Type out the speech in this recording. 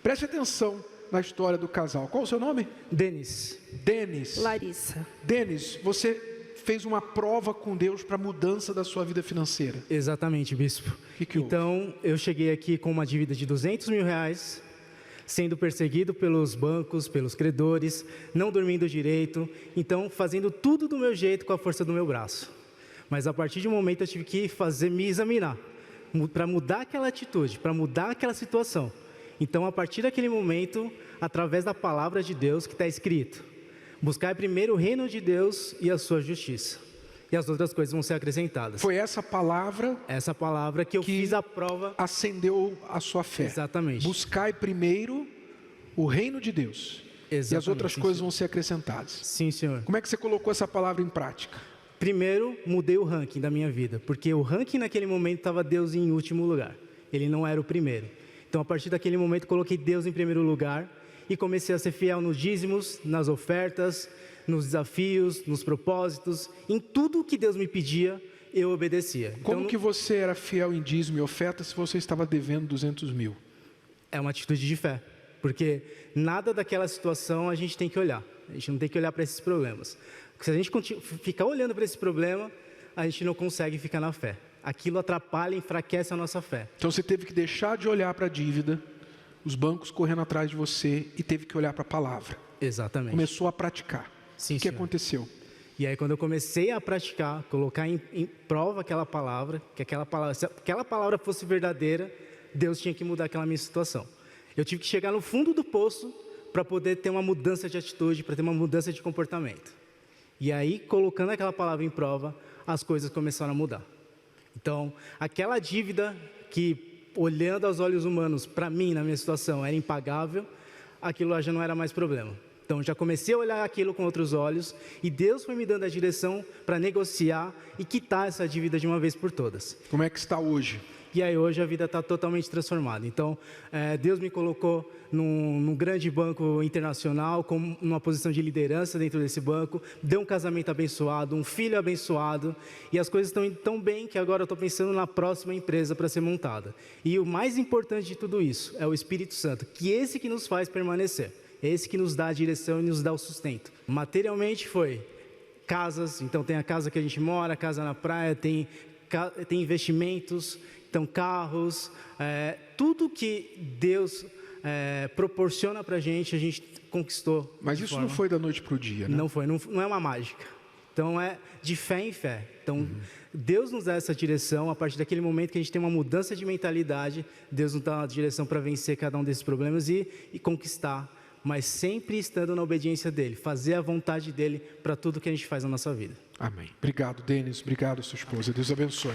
Preste atenção na história do casal. Qual o seu nome? Denis. Denis. Larissa. Denis, você fez uma prova com Deus para a mudança da sua vida financeira. Exatamente, bispo. Que houve? Então, eu cheguei aqui com uma dívida de R$200 mil, sendo perseguido pelos bancos, pelos credores, não dormindo direito, então fazendo tudo do meu jeito com a força do meu braço. Mas a partir de um momento eu tive que me examinar, para mudar aquela atitude, para mudar aquela situação. Então, a partir daquele momento, através da palavra de Deus que está escrito, buscar primeiro o reino de Deus e a sua justiça, e as outras coisas vão ser acrescentadas. Foi essa palavra que eu fiz a prova. Acendeu a sua fé. Exatamente. Buscai primeiro o reino de Deus. Exatamente. E as outras coisas vão ser acrescentadas. Sim, senhor. Como é que você colocou essa palavra em prática? Primeiro, mudei o ranking da minha vida, porque o ranking naquele momento estava Deus em último lugar. Ele não era o primeiro. Então, a partir daquele momento, coloquei Deus em primeiro lugar e comecei a ser fiel nos dízimos, nas ofertas, nos desafios, nos propósitos, em tudo que Deus me pedia, eu obedecia. Como que você era fiel em dízimo e oferta se você estava devendo 200 mil? É uma atitude de fé, porque nada daquela situação a gente tem que olhar. A gente não tem que olhar para esses problemas. Porque se a gente ficar olhando para esse problema, a gente não consegue ficar na fé. Aquilo atrapalha, enfraquece a nossa fé. Então você teve que deixar de olhar para a dívida, os bancos correndo atrás de você, e teve que olhar para a palavra. Exatamente. Começou a praticar. Sim, o que aconteceu? E aí, quando eu comecei a praticar, colocar em prova aquela palavra, se aquela palavra fosse verdadeira, Deus tinha que mudar aquela minha situação. Eu tive que chegar no fundo do poço para poder ter uma mudança de atitude, para ter uma mudança de comportamento. E aí, colocando aquela palavra em prova, as coisas começaram a mudar. Então, aquela dívida que, olhando aos olhos humanos, para mim, na minha situação, era impagável, aquilo lá já não era mais problema. Então, já comecei a olhar aquilo com outros olhos, e Deus foi me dando a direção para negociar e quitar essa dívida de uma vez por todas. Como é que está hoje? E aí hoje a vida está totalmente transformada. Então, Deus me colocou num grande banco internacional, com uma posição de liderança dentro desse banco, deu um casamento abençoado, um filho abençoado, e as coisas estão indo tão bem que agora eu estou pensando na próxima empresa para ser montada. E o mais importante de tudo isso é o Espírito Santo, que é esse que nos faz permanecer, é esse que nos dá a direção e nos dá o sustento. Materialmente foi casas, então tem a casa que a gente mora, a casa na praia, tem investimentos, então carros, tudo que Deus proporciona para a gente conquistou. Mas isso não foi da noite para o dia, né? Não foi, não é uma mágica. Então é de fé em fé. Então Deus nos dá essa direção, a partir daquele momento que a gente tem uma mudança de mentalidade, Deus nos dá uma direção para vencer cada um desses problemas e conquistar, mas sempre estando na obediência dEle, fazer a vontade dEle para tudo que a gente faz na nossa vida. Amém. Obrigado, Denis. Obrigado, sua esposa. Deus abençoe.